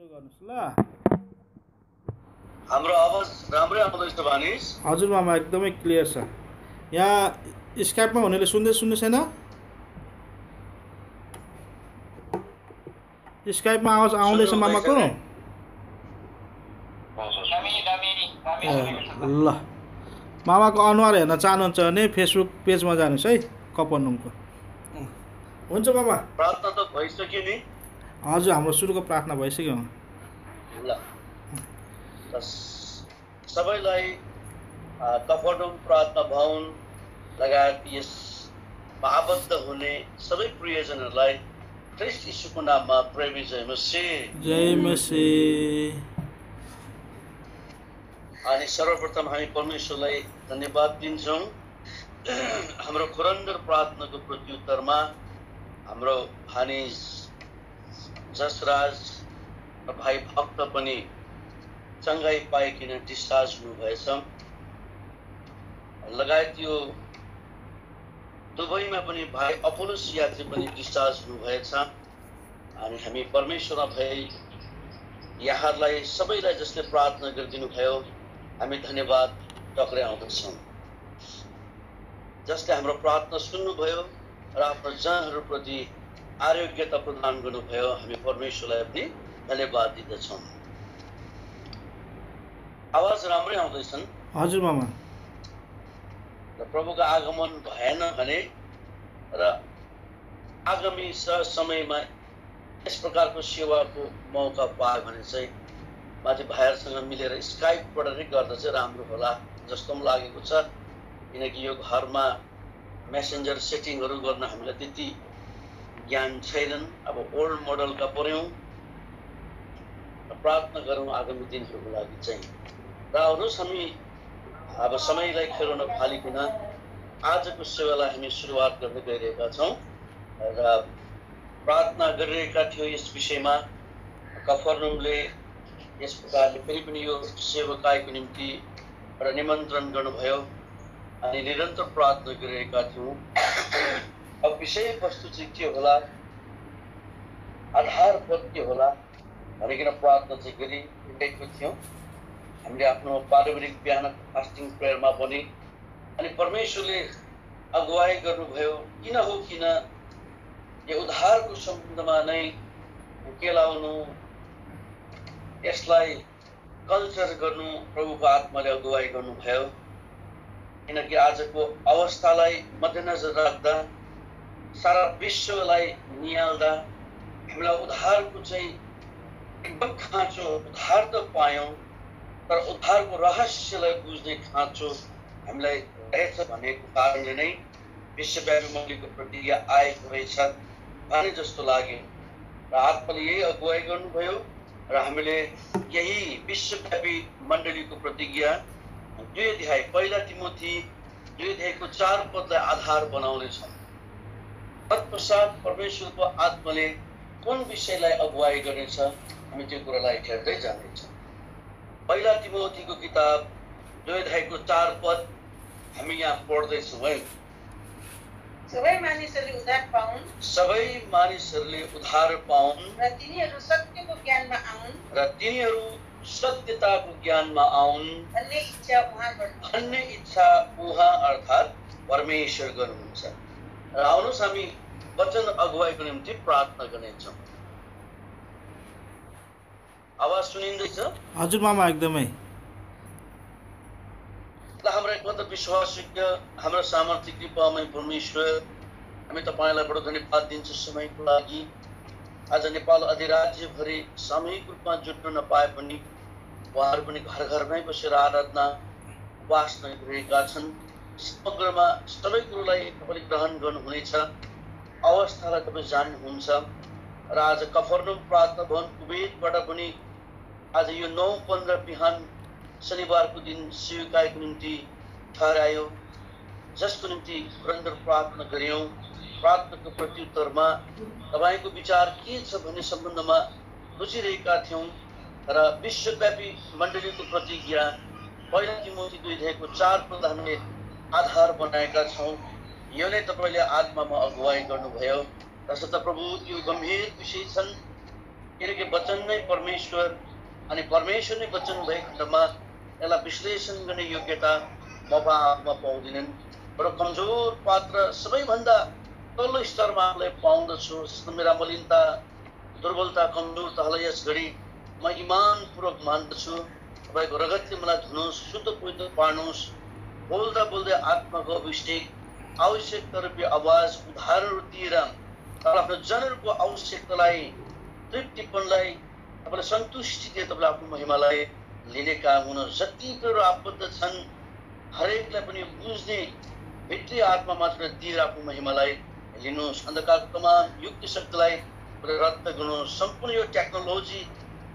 सुरु गर्नुस् ल। हाम्रो आवाज राम्रै आउँदैछ भानिस? हजुर मामा एकदमै क्लियर छ। यहाँ स्काइपमा हुनेले सुन्दै सुन्नु छैन? स्काइपमा आवाज आउँदैछ मामाको? ल मामाको अनुहार हेर्न चाहनुहुन्छ भने फेसबुक पेजमा जानुहोस् है, कपरनुमको। हुन्छ मामा। प्रार्थना त भइसक्यो नि? हजुर हाम्रो सुरुको प्रार्थना भइसक्यो। ल सबैलाई कपरनुम प्रार्थना भवन लगायत यसमा आबद्ध हुने सबै प्रियजनहरूलाई ख्रीष्ट यीशुको नाममा प्रेमी जय मसीह। जय मसीह। अनि सर्वप्रथम हामी परमेश्वरलाई धन्यवाद दिन्छौँ हाम्रो खुरन्दर प्रार्थनाको प्रत्युत्तरमा हाम्रो भानिज जसराज र भाइ भक्त पनि चङ्गाई पाइकन डिस्चार्ज हुनुभएछ। लगायत यो दुबईमा पनि भाइ अपोलोस यात्री पनि डिस्चार्ज हुनुभएछ। अनि हामी परमेश्वरमा भई यहाँहरूलाई सबैलाई जसले प्रार्थना गरिदिनु भयो हामी धन्यवाद टक्राउँदछौँ। जसले हाम्रो प्रार्थना सुन्नुभयो र आफ्नो जनहरूप्रति आरोग्यता प्रदान गर्नुभयो हामी परमेश्वरलाई पनि धन्यवाद दिँदछौँ। आवाज राम्रै आउँदैछन्? हजुर मामा। र प्रभुको आगमन भएन भने र आगामी समयमा यस प्रकारको सेवाको मौका पायो भने चाहिँ माथि भाइहरूसँग मिलेर स्काइपबाट नै गर्दा चाहिँ राम्रो होला जस्तो पनि लागेको छ। किनकि यो घरमा मेसेन्जर सेटिङहरू गर्न हामीलाई त्यति ज्ञान छैनन्। अब ओल्ड मोडलका पऱ्यौँ र प्रार्थना गरौँ आगामी दिनहरूको लागि चाहिँ। र आउनुहोस् हामी अब समयलाई खेलाउन फालिकन आजको सेवालाई हामी सुरुवात गर्दै गइरहेका छौँ र प्रार्थना गरिरहेका थियौँ यस विषयमा। कफरनुमले यस प्रकारले फेरि पनि यो सेवकाईको निम्ति एउटा निमन्त्रण गर्नुभयो अनि निरन्तर प्रार्थना गरिरहेका थियौँ। अब विषयवस्तु चाहिँ के होला, आधार पद के होला भनिकन प्रार्थना चाहिँ गरिरहेको थियौँ हामीले आफ्नो पारिवारिक बिहान फास्टिङ प्रेयरमा पनि। अनि परमेश्वरले अगुवाई गर्नुभयो किन हो किन यो उद्धारको सम्बन्धमा नै केलाउनु, यसलाई कल्चर गर्नु प्रभुको आत्माले अगुवाई गर्नुभयो। किनकि आजको अवस्थालाई मध्यनजर राख्दा सारा विश्वलाई निहाल्दा हामीलाई उद्धारको चाहिँ एकदम खाँचो, उद्धार त पायौँ तर उद्धारको रहस्यलाई बुझ्ने खाँचो हामीलाई रहेछ भनेको कारणले नै विश्वव्यापी मण्डलीको प्रतिज्ञा आएको रहेछ भने जस्तो लाग्यो र आत्माले यही अगुवाई गर्नुभयो र हामीले यही विश्वव्यापी मण्डलीको प्रतिज्ञा 2 अध्याय पहिला तिमोथी 2 अध्यायको 4 पदलाई आधार बनाउनेछौँ। तत्पश्चात परमेश्वरको आत्माले कुन विषयलाई अगुवाई गर्नेछ हामी त्यो कुरालाई हेर्दै जानेछौँ। पहिला तिमोथीको किताब 2 अध्यायको 4 पद हामी यहाँ पढ्दैछौँ है। सबै मानिसहरूले उद्धार पाउन् र तिनीहरू सत्यताको ज्ञानमा आउन् भन्ने इच्छा उहाँ अर्थात् परमेश्वर गर्नुहुन्छ। र आउनुहोस् हामी वचन अगुवाईको निम्ति प्रार्थना गर्नेछौँ। आवाज सुनिँदैछ? हजुर मामा एकदमै। हाम्रो एकमात्र विश्वासयोग्य हाम्रो सामर्थ्य कृपामय परमेश्वर हामी तपाईँलाई बडो धन्यवाद दिन्छौँ समयको लागि। आज नेपाल अधिराज्यभरि सामूहिक रूपमा जुट्न नपाए पनि उहाँहरू पनि घर घरमै बसेर आराधना उपासना गरिरहेका छन्। समग्रमा सबै कुरोलाई तपाईँले ग्रहण गर्नुहुनेछ, अवस्थालाई तपाईँ जान्नुहुन्छ। र आज कफरनुम प्रार्थना भवन कुवेतबाट पनि आज यो 9:15 बिहान शनिबारको दिन सेवकाईको निम्ति ठहरायो जसको निम्ति निरन्तर प्रार्थना गऱ्यौँ। प्रार्थनाको प्रत्युत्तरमा तपाईँको विचार के छ भन्ने सम्बन्धमा बुझिरहेका थियौँ र विश्वव्यापी मण्डलीको प्रतिज्ञा पहिला तिमोथी 2 अध्यायको 4 पद हामीले आधार बनाएका छौँ। यो नै तपाईँले आत्मामा अगुवाई गर्नुभयो। तसर्थ प्रभु यो गम्भीर विषय छन् किनकि वचन नै परमेश्वर परमेश्वर अनि परमेश्वरले वचन भएको खण्डमा यसलाई विश्लेषण गर्ने योग्यता म आफूमा पाउँदिनन्। बडो कमजोर पात्र सबैभन्दा तल्लो स्तरमा आफूलाई पाउँदछु। मेरा मलिनता, दुर्बलता, कमजोरतालाई यस घडी म इमानपूर्वक मान्दछु। तपाईँको रगतले मलाई धुनुहोस्, शुद्ध पवित्र पार्नुहोस्। बोल्दा बोल्दै आत्माको अभिषेक, आवश्यकता रूपी आवाज, उदाहरणहरू दिएर आफ्नो जनहरूको आवश्यकतालाई, तृप्तिपनलाई, तपाईँले सन्तुष्टि दिए तपाईँले आफ्नो महिमालाई लिने काम हुन जति कुरो आबद्ध छन् हरेकलाई पनि बुझ्ने भित्री आत्मा मात्र दिएर आफ्नो महिमालाई लिनुहोस्। अन्धकारको तमाम युक्त शक्तिलाई रद्द गर्नुहोस्। सम्पूर्ण यो टेक्नोलोजी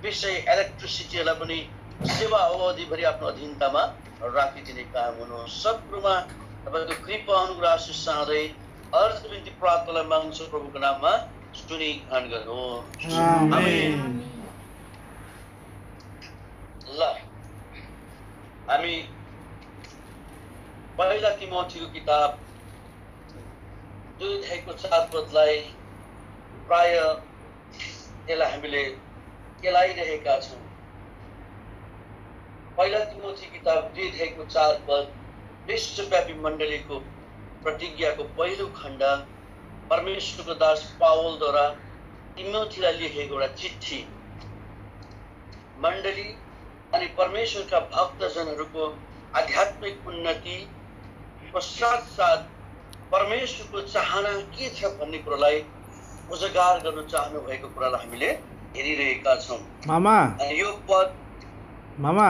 विषय इलेक्ट्रिसिटीलाई पनि सेवा अवधिभरि आफ्नो अधीनतामा राखिदिने काम हुनुहोस्। सब कुरोमा तपाईँको कृपा अनुग्रह आशिष चाहँदै अर्को बिन्ती प्रार्थनालाई माग्छु प्रभुको नाममा सुनि ग्रहण गर्नुहोस्। आमेन। ल हामी पहिला तिमोथीको किताब 2:4 प्राय यसलाई हामीले केलाइरहेका छौँ। पहिला तिमोथी किताब 2:4 विश्वव्यापी मण्डलीको प्रतिज्ञाको पहिलो खण्ड, परमेश्वरको दास पावलद्वारा तिमोथीलाई लेखेको एउटा चिठी। मण्डली अनि परमेश्वरका भक्तजनहरूको आध्यात्मिक उन्नतिको साथसाथ परमेश्वरको चाहना के छ भन्ने कुरालाई उजागर गर्न चाहनु भएको कुरालाई हामीले हेरिरहेका छौँ। मामा यो पद मामा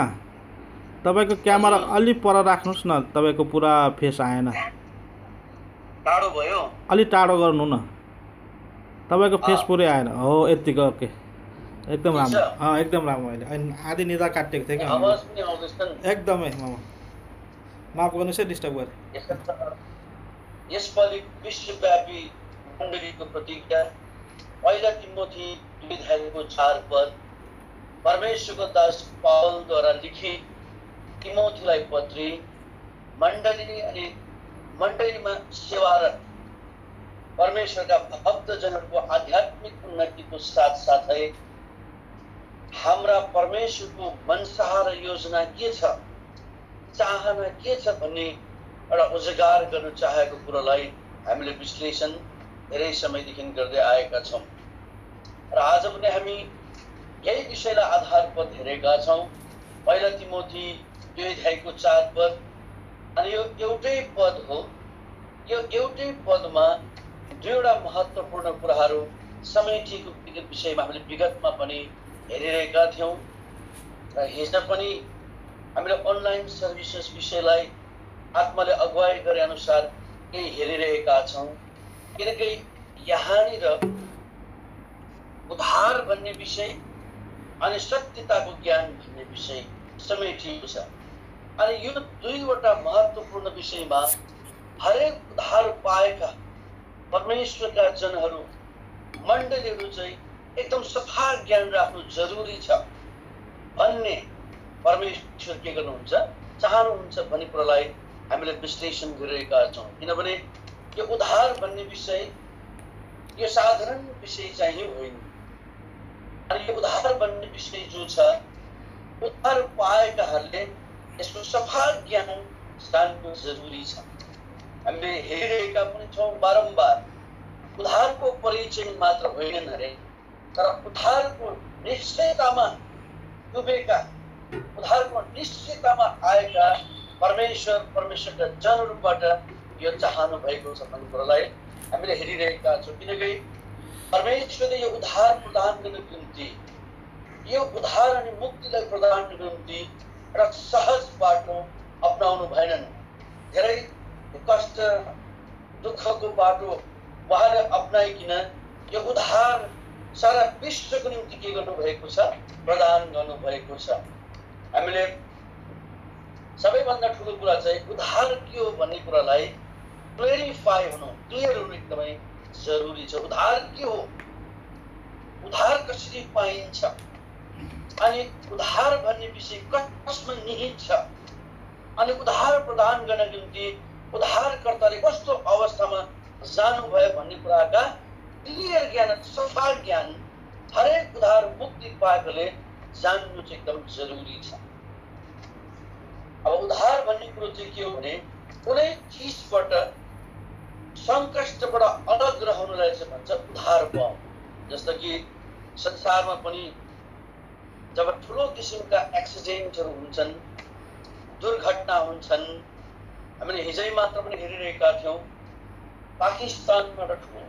तपाईँको क्यामेरा अलि पर राख्नुहोस् न, तपाईँको पुरा फेस आएन। टाढो भयो, अलि टाढो गर्नु न, तपाईँको फेस पुरै आएन। हो यतिको, ओके, एकदम राम्रो। एकदम राम्रो। अहिले आधी निदा काटिएको थियो क्या, आवाज पनि आउँदैछन् एकदमै। मामा माफ गर्नुहोस् है डिस्टर्ब गरेँ। यसपालि विश्वव्यापी मण्डलीको प्रतिज्ञा पहिला तिमोथी 2:4 परमेश्वरको दास पावलद्वारा लिखित तिमोथीलाई पत्री। मण्डली अनि मण्डलीमा सेवारत परमेश्वरका भक्तजनहरूको आध्यात्मिक उन्नतिको साथसाथै हाम्रा परमेश्वरको मनसाह र योजना के छ, चाहना के छ भन्ने एउटा उजागर गर्न चाहेको कुरालाई हामीले विश्लेषण धेरै समयदेखि गर्दै आएका छौँ र आज पनि हामी यही विषयलाई आधारपद हेरेका छौँ। पहिला तिमोथी 2:4 अनि यो एउटै पद हो। यो एउटै पदमा दुईवटा महत्त्वपूर्ण कुराहरू समेटिएको विषयमा हामीले विगतमा पनि हेरिरहेका थियौँ र हिजो पनि हामीले अनलाइन सर्भिसेस विषयलाई आत्माले अगुवाई गरे अनुसार केही हेरिरहेका छौँ। किनकि यहाँनिर उद्धार भन्ने विषय अनि सत्यताको ज्ञान भन्ने विषय समेटिएको छ। अनि यो दुईवटा महत्त्वपूर्ण विषयमा हरेक उद्धार पाएका परमेश्वरका जनहरू, मण्डलीहरू चाहिँ एकदम सफा ज्ञान राख्नु जरुरी छ भन्ने परमेश्वर के गर्नुहुन्छ, चाहनुहुन्छ भन्ने कुरालाई हामीले विश्लेषण गरिरहेका छौँ। किनभने यो उद्धार भन्ने विषय यो साधारण विषय चाहिँ होइन। अनि यो उद्धार भन्ने विषय जो छ, उद्धार पाएकाहरूले यसको सफा ज्ञान जान्नु जरुरी छ। हामीले हेरिरहेका पनि छौँ बारम्बार। उद्धारको परिचय मात्र होइन अरे, तर उद्धारको निश्चयतामा डुबेका, उद्धारको निश्चयतामा आएका परमेश्वरका जनहरूबाट यो चाहनु भएको छ भन्ने कुरालाई हामीले हेरिरहेका छौँ। किनकि परमेश्वरले यो उद्धार प्रदान गर्नको निम्ति, यो उद्धार अनि मुक्तिलाई प्रदान गर्नको निम्ति एउटा सहज बाटो अपनाउनु भएनन्। धेरै कष्ट दुःखको बाटो उहाँले अपनाइकन यो उद्धार सारा विश्वको निम्ति के गर्नुभएको छ, प्रदान गर्नुभएको छ। हामीले सबैभन्दा ठुलो कुरा चाहिँ उद्धार के हो भन्ने कुरालाई क्लियर हुनु एकदमै जरुरी छ। उद्धार के हो, उद्धार कसरी पाइन्छ, अनि उद्धार भन्ने विषय कसमा निहित छ, अनि उद्धार प्रदान गर्नको निम्ति उद्धारकर्ताले कस्तो अवस्थामा जानुभयो भन्ने कुराका क्लियर ज्ञान, सफा ज्ञान हरेक उद्धार मुक्ति पाएकोले जान्नु चाहिँ एकदम जरुरी छ। अब उद्धार भन्ने कुरो चाहिँ के हो भने कुनै चिजबाट सङ्कष्टबाट अलग रहनुलाई चाहिँ भन्छ उद्धार पाउनु। जस्तो कि संसारमा पनि जब ठुलो किसिमका एक्सिडेन्टहरू हुन्छन्, दुर्घटना हुन्छन्, हामीले हिजै मात्र पनि हेरिरहेका थियौँ, पाकिस्तानमा ठुलो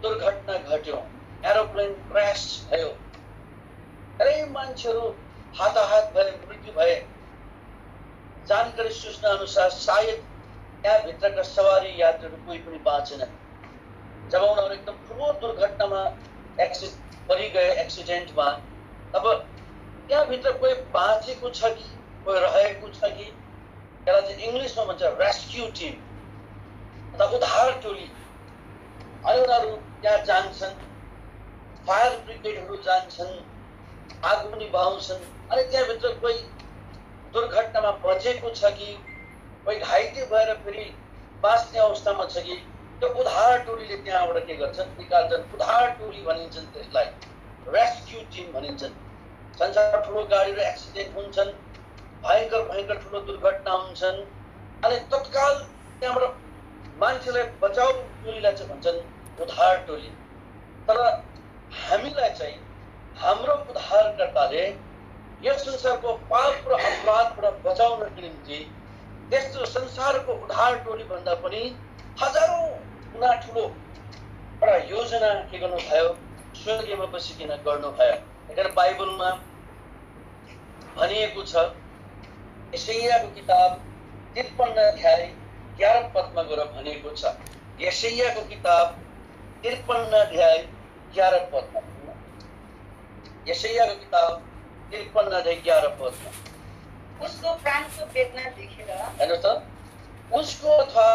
दुर्घटना घट्यो, एरोप्लेन क्रास भयो, धेरै मान्छेहरू हाताहात भए, मृत्यु भए। जानकारी सूचना अनुसार सायद त्यहाँभित्रका सवारी यात्रीहरू कोही पनि बाँचेन। जब उनीहरू एकदम ठुलो दुर्घटनामा परि गए एक्सिडेन्टमा, तब त्यहाँभित्र कोही बाँचेको छ कि कोही रहेको छ कि, त्यसलाई चाहिँ इङ्ग्लिसमा भन्छ रेस्क्यु टिम अथवा उद्धार टोली। अनि उनीहरू त्यहाँ जान्छन्, फायर ब्रिगेडहरू जान्छन्, आगो निभाउँछन्। अनि त्यहाँभित्र कोही दुर्घटनामा बचेको छ कि कोही घाइते भएर फेरि बाँच्ने अवस्थामा छ कि, त्यो उद्धार टोलीले त्यहाँबाट के गर्छन्, निकाल्छन्। उद्धार टोली भनिन्छन् त्यसलाई, रेस्क्यु टिम भनिन्छन्। संसारमा ठुलो गाडीहरू एक्सिडेन्ट हुन्छन्, भयङ्कर ठुलो दुर्घटना हुन्छन्, अनि तत्काल त्यहाँबाट मान्छेलाई बचाउ टोलीलाई चाहिँ भन्छन् उद्धार टोली। तर हामीलाई चाहिँ हाम्रो उद्धारकर्ताले यस संसारको पाप र अपराधबाट बचाउनको निम्ति त्यस्तो संसारको उद्धार टोली भन्दा पनि हजारौँ गुणा ठुलो एउटा योजना के गर्नुभयो, स्वर्गीयमा बसिकन गर्नुभयो। त्यही बाइबलमा भनिएको छ, यशायाको किताब 53 अध्याय 11 पदमा गएर भनेको छ। यशायाको किताब 53 अध्याय 11 पदमा, यशायाको किताब 53 अध्याय 11 पदमा उसको प्राणको वेदना देखेर, हेर्नुहोस् त, उसको अथवा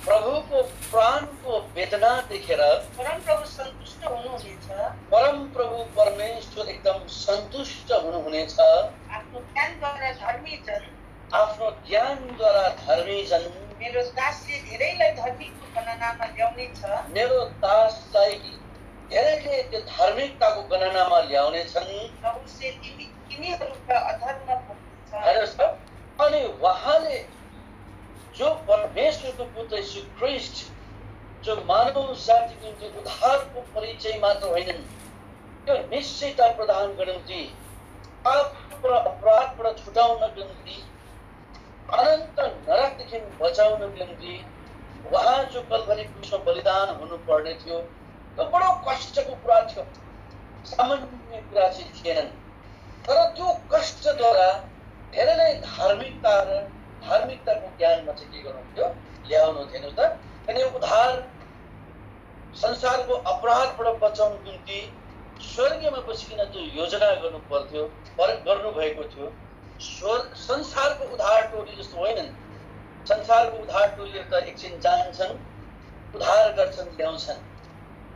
प्रभुको प्राणको वेदना देखेर परमप्रभु सन्तुष्ट हुनुहुनेछ, परमप्रभु परमेश्वर एकदम सन्तुष्ट हुनुहुनेछ। आफ्नो ज्ञानद्वारा धर्मी जन, आफ्नो ज्ञानद्वारा धर्मी जन, मेरो दासले धेरैलाई धर्मीको गणनामा ल्याउनेछ, मेरो दासलाई धेरैले त्यो धार्मिकताको गणनामा ल्याउनेछन्। र उसले तिनीहरूका अधर्म भोग्नेछ। हेर्नुहोस् त, अनि उहाँले जो परमेश्वरको पुत्र यीशु ख्रीष्ट, जो मानव जातिको निम्ति उद्धारको परिचय मात्र होइनन्, त्यो निश्चयता प्रदान गर्न निम्ति, पाप र अपराधबाट छुटाउनको निम्ति, अनन्त नरकदेखि बचाउनको निम्ति उहाँ जो कल्भरी क्रुसमा बलिदान हुनुपर्ने थियो, त्यो बडो कष्टको कुरा थियो, सामान्य कुरा चाहिँ थिएनन्। तर त्यो कष्टद्वारा धेरै नै धार्मिकता र धार्मिकताको ज्ञानमा चाहिँ के गर्नुहुन्थ्यो, ल्याउनु थियो त। अनि उद्धार संसारको अपराधबाट बचाउनको निम्ति स्वर्गीयमा बसिकन जो योजना गर्नु पर्थ्यो, गर्नुभएको थियो। संसारको उद्धार टोली जस्तो होइनन्। संसारको उद्धार टोलीहरू त एकछिन जान्छन्, उद्धार गर्छन्, ल्याउँछन्।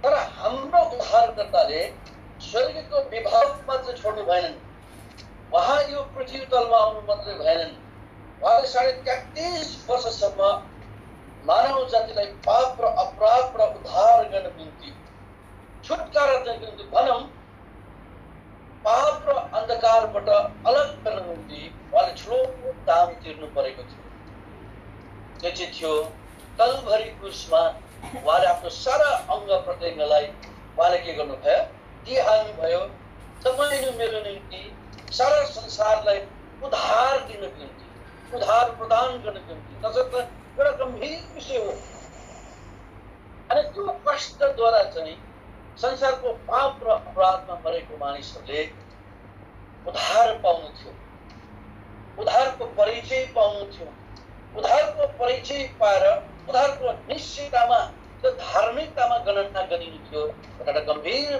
तर हाम्रो उद्धारकर्ताले स्वर्गको विभाग मात्र छोड्नु भएनन्, उहाँ यो पृथ्वी तलमा आउनु मात्रै भएनन्। उहाँले 33.5 वर्षसम्म मानव जातिलाई पाप र अपराधबाट उद्धार गर्नको निम्ति, छुटकारा दिनको निम्ति, भनौँ पाप र अन्धकारबाट अलग गर्नको निम्ति उहाँले ठुलो दाम तिर्नु परेको थियो। त्यो चाहिँ थियो कल्भरी क्रुसमा उहाँले आफ्नो सारा अङ्ग प्रत्यङ्गलाई उहाँले के गर्नुभयो, दिइहाल्नुभयो। तपाईँ मेरो निम्ति सारा संसारलाई उद्धार दिनको निम्ति, उद्धार प्रदान गर्नको निम्ति। तसर्थ एउटा गम्भीर विषय हो। अनि त्यो कष्टद्वारा चाहिँ संसारको पाप र अपराधमा मरेको मानिसहरूले उद्धार पाउनु थियो, उद्धारको परिचय पाउनु थियो। उद्धारको परिचय पाएर उद्धारको निश्चयतामा, त्यो धार्मिकतामा गणना गरिनु थियो। एउटा गम्भीर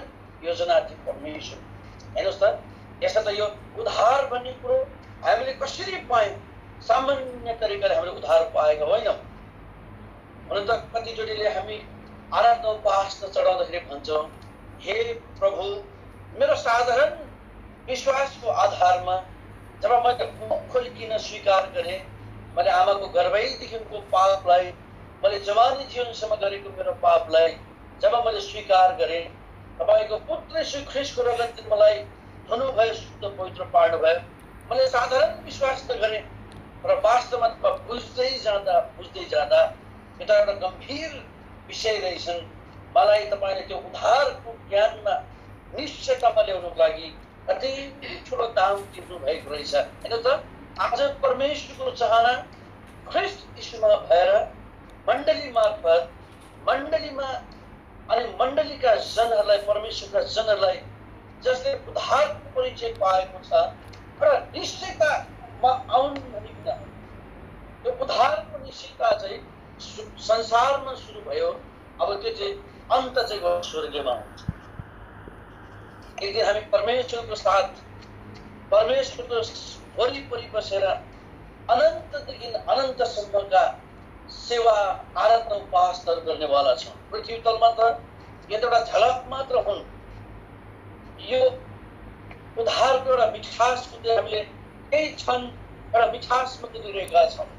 योजना थियो परमेश्वर। हेर्नुहोस् त, यसो त यो उद्धार भन्ने कुरो हामीले कसरी पायौँ? सामान्य तरिकाले हामीले उद्धार पाएका होइनौँ। हुन त कतिचोटिले हामी आराधना उपासना चढाउँदाखेरि भन्छौँ, हे प्रभु, मेरो साधारण विश्वासको आधारमा जब मैले मुख खोलिकन स्वीकार गरेँ, मैले आमाको गर्भैदेखिको पापलाई, मैले जवानी जीवनसम्म गरेको मेरो पापलाई जब मैले स्वीकार गरेँ, तपाईँको पुत्र यीशु ख्रीष्टको रगतले मलाई धुनुभयो, शुद्ध पवित्र पार्नुभयो। मैले साधारण विश्वास त गरेँ, र वास्तवमा बुझ्दै जाँदा एउटा गम्भीर विषय रहेछन्। मलाई तपाईँले त्यो उद्धारको ज्ञानमा निश्चयतामा ल्याउनुको लागि अति ठुलो दाम तिर्नु भएको रहेछ होइन त। आज परमेश्वरको चाहना ख्रीष्ट यीशुमा भएर मण्डली मार्फत मण्डलीमा अनि मण्डलीका जनहरूलाई, परमेश्वरका जनहरूलाई जसले उद्धारको परिचय पाएको छ र निश्चयतामा आउनु भनिकन त्यो उद्धारको निश्चयता चाहिँ संसारमा सुरु भयो। अब त्यो चाहिँ अन्त चाहिँ स्वर्गमा हुन्छ। एक दिन हामी परमेश्वरको साथ परमेश्वरको वरिपरि बसेर अनन्तदेखि अनन्तसम्मका सेवा, आराधना, उपासनाहरू गर्नेवाला छौँ। पृथ्वी तलमा त एउटा झलक मात्र हुन्। यो उद्धारको एउटा मिठासको चाहिँ हामीले केही क्षण एउटा मिठासमा गुज्रिरहेका छौँ।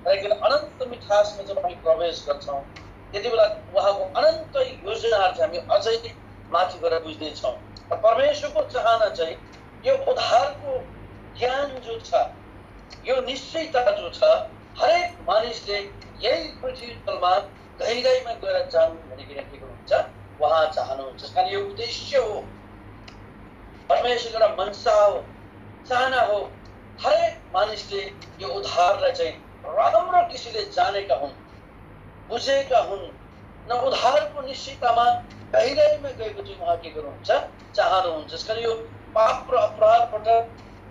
किन अनन्त मिठासमा जब हामी प्रवेश गर्छौँ त्यति बेला उहाँको अनन्त योजनाहरू चाहिँ हामी अझै माथि गएर बुझ्दैछौँ। परमेश्वरको चाहना चाहिँ यो उद्धारको ज्ञान जो छ, यो निश्चयता जो छ, हरेक मानिसले यही पृथ्वी तलमा गहिराइमा गएर जानु भनिकन के गर्नुहुन्छ, उहाँ चाहनुहुन्छ। कारण यो उद्देश्य हो, परमेश्वरको एउटा मनसा हो, चाहना हो। हरेक मानिसले यो उद्धारलाई चाहिँ राम्रो किसिमले जानेका हुन्, बुझेका हुन्, न उद्धारको निश्चयतामा गहिराइमा गएको चाहिँ उहाँ के गर्नुहुन्छ, चाहनुहुन्छ। त्यसकारण यो पाप र अपराधबाट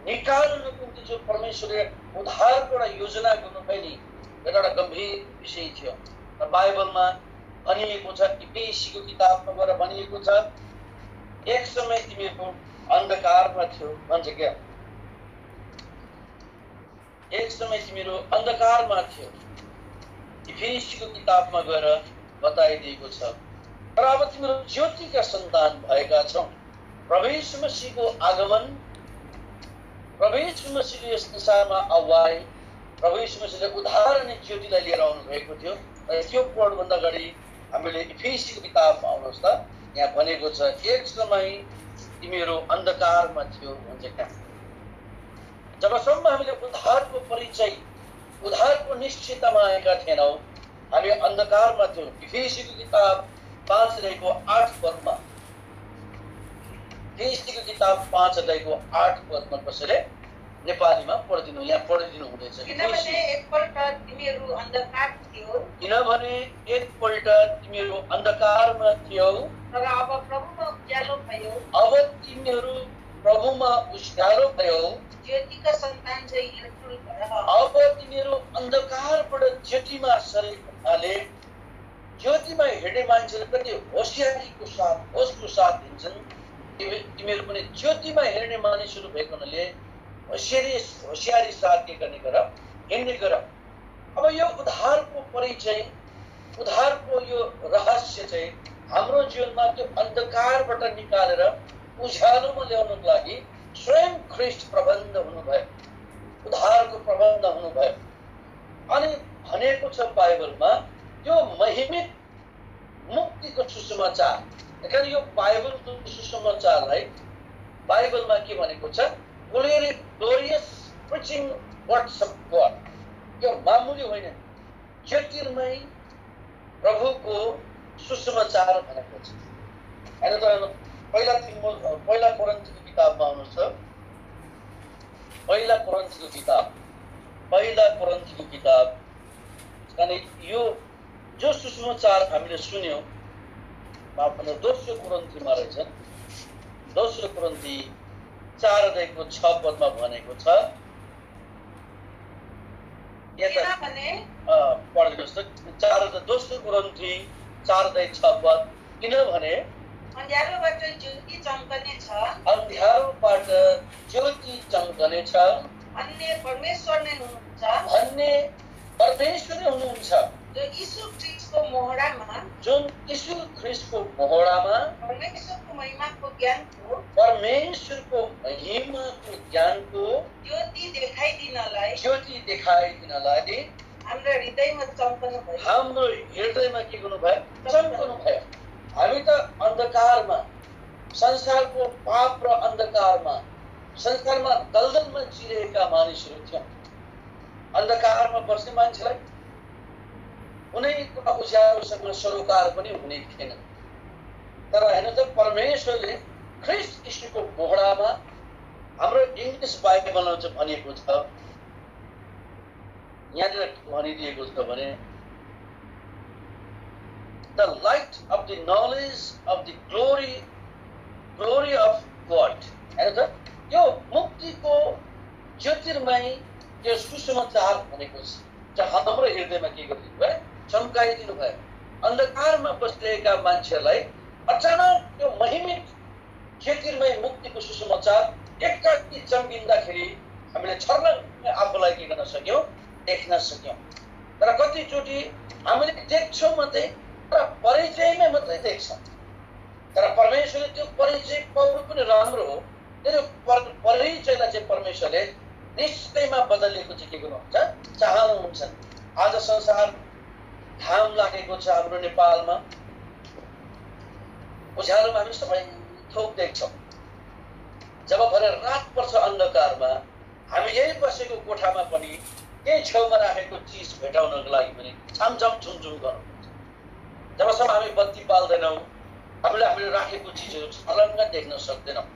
निकाल्नुको निम्ति जो परमेश्वरले उद्धारको एउटा योजना गर्नुभयो नि, एउटा गम्भीर विषय थियो। र बाइबलमा भनिएको छ, इफेसीको किताबमा गएर भनिएको छ, एक समय तिमीहरू अन्धकारमा थियो भन्छ क्या, एक समय तिमीहरू अन्धकारमा थियो। इफेसीको किताबमा गएर बताइदिएको छ। तर अब तिमीहरू ज्योतिका सन्तान भएका छौ। प्रभु यीशु मसीहको आगमन, प्रभु यीशु मसीहले यस संसारमा आवाए, प्रभु यीशु मसीहले उद्धार अनि ज्योतिलाई लिएर आउनु भएको थियो। र त्यो पढ्नुभन्दा अगाडि हामीले इफेसीको किताबमा आउनुहोस् त, यहाँ भनेको छ, एक समय तिमीहरू अन्धकारमा थियो भन्छ क्या। जबसम्म हामीले उद्धारको परिचय, उद्धारको निश्चयतामा आएका थिएनौँ, हामी अन्धकारमा थियौँ। इफेसीको किताब 5:8 इफेसीको किताब 5:8 कसैले नेपालीमा पढिदिनु, यहाँ पढिदिनु हुँदैछ। किनभने एकपल्ट तिमीहरू अन्धकारमा थियौ, तर अब प्रभुमा उज्यालो भयो। अब तिमीहरू प्रभुमा उज्यालो भयो, ज्योतिका सन्तान चाहिँ हेरफेर गर। अब तिमीहरू अन्धकारबाट ज्योतिमा सरेकाले ज्योतिमा हिँड्ने मान्छेले कति होसियारीको साथ, होसको साथ हिँड्छन्, तिमीहरू पनि ज्योतिमा हिँड्ने मानिसहरू भएको हुनाले होसियारी साथ के गर्ने गर, हिँड्ने गर। अब यो उद्धारको परिचय, उद्धारको यो रहस्य चाहिँ हाम्रो जीवनमा त्यो अन्धकारबाट निकालेर उज्यालोमा ल्याउनको लागि स्वयं ख्रीष्ट प्रबन्ध हुनुभयो, उद्धारको प्रबन्ध हुनुभयो। अनि भनेको छ बाइबलमा त्यो महिमित मुक्तिको सुसमाचार। कारण यो बाइबलको सुसमाचारलाई बाइबलमा के भनेको छ, glorious preaching words of God. यो मामुली होइन, ज्योतिर्मय प्रभुको सुसमाचार भनेको छ। होइन त पहिला कोरिन्थीको किताबमा आउनुहोस् त, पहिला कोरिन्थीको किताब। अनि यो जो सुसमाचार हामीले सुन्यौँ, दोस्रो कोरिन्थीमा रहेछन्, दोस्रो कोरिन्थी 4:6 भनेको छ। पढिदिनुहोस् त, दोस्रो कोरिन्थी 4:6। किनभने अन्ध्यारोबाट ज्योति चम्कनेछ, अन्ध्यारोबाट ज्योति चम्कनेछ, अन्य परमेश्वर नै हुनुहुन्छ, भन्ने परमेश्वर नै हुनुहुन्छ, जो यीशु ख्रीष्टको मोहडामा, जुन यीशु ख्रीष्टको मोहडामा परमेश्वरको महिमाको ज्ञानको ज्योति देखाइदिनलाई हाम्रो हृदयमा चम्कनु भयो। हाम्रो हृदयमा के गर्नु भयो, चम्कनु भयो। हामी त अन्धकारमा संसारको पाप र अन्धकारमा संसारमा दलदलमा जिरेका मानिसहरू थिए। अन्धकारमा बस्ने मान्छेलाई कुनै कुरा उज्यालोसँग सरोकार पनि हुने थिएन। तर हेर्नु त परमेश्वरले ख्रीष्ट यीशुको बोहडामा हाम्रो इङ्ग्लिस बाइबलमा चाहिँ भनिएको छ, यहाँनिर भनिदिएको छ भने the light of the knowledge of the glory of God. हेर्नु त यो मुक्तिको ज्योतिर्मय यो सुसमाचार भनेको छ हाम्रो हृदयमा के गरिदिनु भयो, चम्काइदिनु भयो। अन्धकारमा बसिरहेका मान्छेहरूलाई अचानक यो महिमित ज्योतिर्मय मुक्तिको सुसमाचार एकचोटि चम्किँदाखेरि हामीले छर्लङ्ग आफूलाई के गर्न सक्यौँ, देख्न सक्यौँ। तर कतिचोटि हामीले देख्छौँ मात्रै, तर परिचयमै मात्रै देख्छौँ। तर परमेश्वरले त्यो परिचय पाउनु पनि राम्रो हो। त्यो परिचयलाई चाहिँ परमेश्वरले निश्चयमा बदलिएको चाहिँ के गर्नुहुन्छ, चाहनुहुन्छ। आज संसार घाम लागेको छ हाम्रो नेपालमा, उज्यालोमा हामी सबै थोक देख्छौँ। जब भरे रात पर्छ अन्धकारमा, हामी यही बसेको कोठामा पनि त्यही छेउमा राखेको चिज भेटाउनको लागि पनि छामछाम छुमछुम गर्नुपर्छ। जबसम्म हामी बत्ती बाल्दैनौँ, हामीले राखेको चिजहरू छर्लङ्ग देख्न सक्दैनौँ।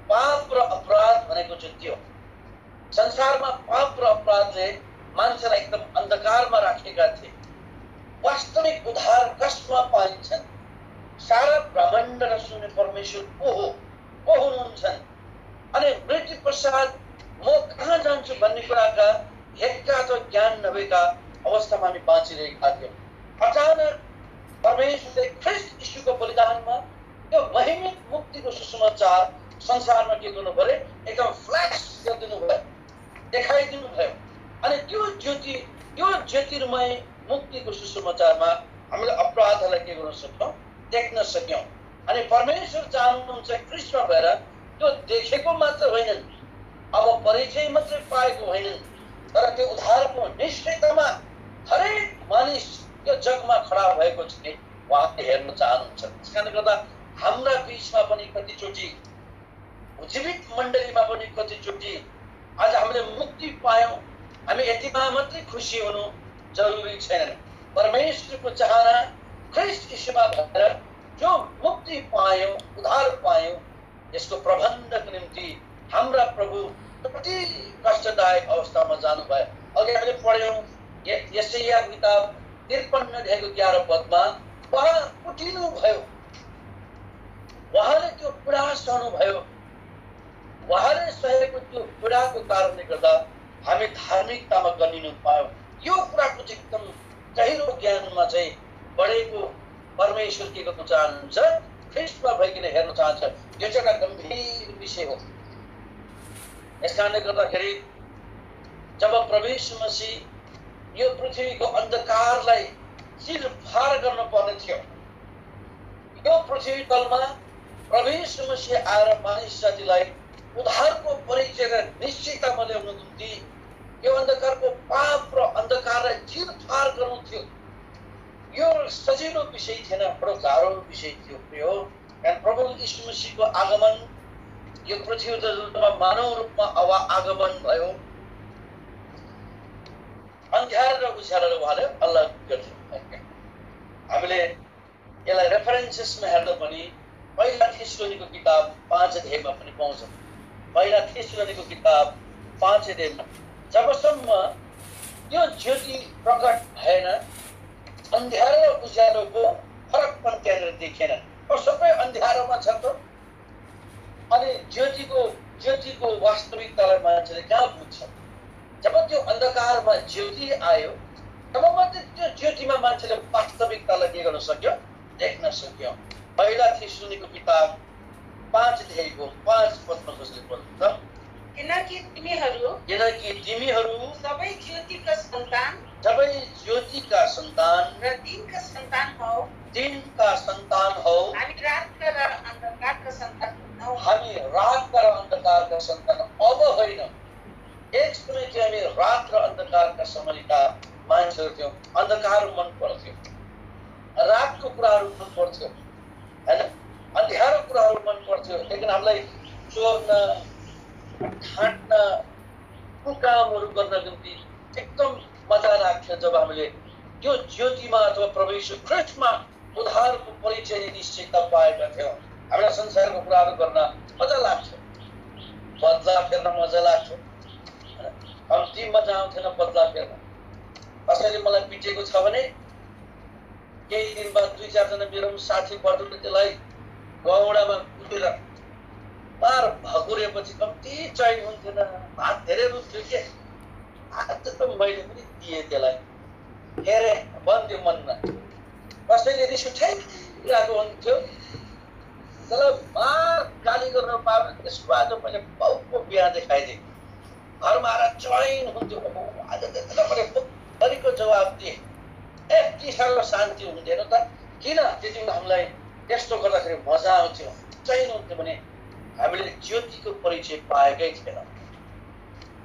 पाप र अपराध भनेको चाहिँ त्यो संसारमा पाप र अपराधले मान्छेलाई एकदम अन्धकारमा राखेका थिए। वास्तविक उद्धार कसमा पाइन्छन्? सारा ब्रह्माण्ड र शून्य परमेश्वर को हुनुहुन्छ? अनि मृत्यु पश्चात म कहाँ जान्छु भन्ने कुराका हेक्का अथवा ज्ञान नभएका अवस्थामा हामी बाँचिरहेका थियौँ। अचानक परमेश्वरले ख्रीष्ट यीशुको बलिदानमा यो महिमित मुक्तिको सुसमाचार संसारमा के गर्नु पर्यो, एकदम फ्ल्यास गरिदिनु भयो, देखाइदिनु भयो। अनि त्यो ज्योतिर्मय मुक्तिको सुसमाचारमा हामीले अपराधहरूलाई के गर्न सक्यौँ, देख्न सक्यौँ। अनि परमेश्वर चाहनुहुन्छ ख्रीष्टमा भएर त्यो देखेको मात्र होइनन्, अब परिचय मात्रै पाएको होइनन्, तर त्यो उद्धारको निश्चयतामा हरेक मानिस यो जगमा खडा भएको चाहिँ उहाँले हेर्न चाहनुहुन्छ। त्यसकारणले गर्दा हाम्रा बिचमा पनि कतिचोटि, जीवित मण्डलीमा पनि कतिचोटि आज हामीले मुक्ति पायौँ, हामी यतिमा मात्रै खुसी हुनु जरुरी छैन। परमेश्वरको चाहना ख्रीष्ट यीशुमा भएर जो मुक्ति पायौँ, उद्धार पायौँ, यसको प्रबन्धको निम्ति हाम्रा प्रभु कति कष्टदायक अवस्थामा जानुभयो। अघि हामीले पढ्यौँ यशाया किताब 53 अध्यायको 11 पदमा उहाँ उठिनु भयो, उहाँले त्यो पीडा सहनुभयो। उहाँले सहेको त्यो पीडाको कारणले गर्दा हामी धार्मिकतामा गनिनु पायौँ। यो कुराको चाहिँ एकदम गहिरो ज्ञानमा चाहिँ बढेको परमेश्वर के गर्न चाहनुहुन्छ, ख्रीष्टमा भइकन हेर्न चाहन्छ। यो चाहिँ एउटा गम्भीर विषय हो। यस कारणले गर्दाखेरि जब प्रभु यीशु मसीह यो पृथ्वीको अन्धकारलाई चिरफार गर्न पर्ने थियो, यो पृथ्वी तलमा प्रभु यीशु मसीह आएर मानिस जातिलाई उद्धारको परिचय र निश्चयतामा ल्याउनु निम्ति यो अन्धकारको पाप र अन्धकारलाई चिरफार गर्नु थियो। यो सजिलो विषय थिएन, बडो गाह्रो विषय थियो प्रिय। प्रभु यीशु मसीहको आगमन यो पृथ्वी तलमा मानव रूपमा आगमन भयो। अन्ध्यारो र उज्यालोलाई उहाँले अलग गर्थ्यो। हामीले यसलाई रेफरेन्सेसमा हेर्दा पनि पहिला थेसलोनीको किताब 5 अध्यायमा पनि पाउँछौँ। पहिला थेसलोनीको किताब 5 अध्यायमा जबसम्म त्यो ज्योति प्रकट भएन, अन्ध्यारो र उज्यालोको फरक पनि त्यहाँनिर देखिएन। अब सबै अन्ध्यारोमा छ त, अनि ज्योतिको वास्तविकतालाई मान्छेले कहाँ बुझ्छ? जब त्यो अन्धकारमा ज्योति आयो, तब मात्रै त्यो ज्योतिमा मान्छेले वास्तविकतालाई के गर्न सक्यो, देख्न सक्यो। पहिला थेसलोनीको किताब 5 अध्यायको 5 पदमा कसले पढ्नुहुन्छ? किनकि तिमीहरू सबै ज्योतिका सन्तान र दिनका सन्तान हौ। हामी रातका र अन्धकारका सन्तान अब होइन। एक समय चाहिँ हामी रात र अन्धकारका समयका मान्छेहरू थियौँ। अन्धकार मन पर्थ्यो, रातको कुराहरू मन पर्थ्यो, होइन? अँध्यारो कुराहरू मन पर्थ्यो, लेकिन हामीलाई चोर्न, ढाँट्न, कामहरू गर्न निम्ति एकदम मजा लाग्थ्यो जब हामीले त्यो ज्योतिमा अथवा प्रभु यीशु ख्रीष्टमा उद्धारको परिचय निश्चयता पाएका थियौँ। हामीलाई संसारको कुराहरू गर्न मजा लाग्थ्यो, बदला फेर्न मजा लाग्थ्यो। कम्ती मजा आउँथेन बदला फेर्न। कसैले मलाई पिटेको छ भने केही दिन बाद 2-4 जना मेरो साथी बटुले त्यसलाई गौडामा कुटेर बार भकुरेपछि कम्ती चैन हुन्थेन, हात धेरै रुन्थ्यो के। आज त मैले पनि दिएँ त्यसलाई, हेरे बन्थ्यो मनमा। कसैले रिस उठाइरहेको हुन्थ्यो, त्यसलाई बार गाली गर्न पायो भने त्यसको आज मैले बाउको बिहा देखाइदिएँ। घरमा आएर चैन हुन्थ्यो, आज त्यसलाई मैले बुकभरिको जवाब दिएँ। यति साह्रो शान्ति हुन्थेन त। किन त्यति हामीलाई त्यस्तो गर्दाखेरि मजा आउँथ्यो, चैन हुन्थ्यो भने हामीले ज्योतिको परिचय पाएकै थिएनौँ।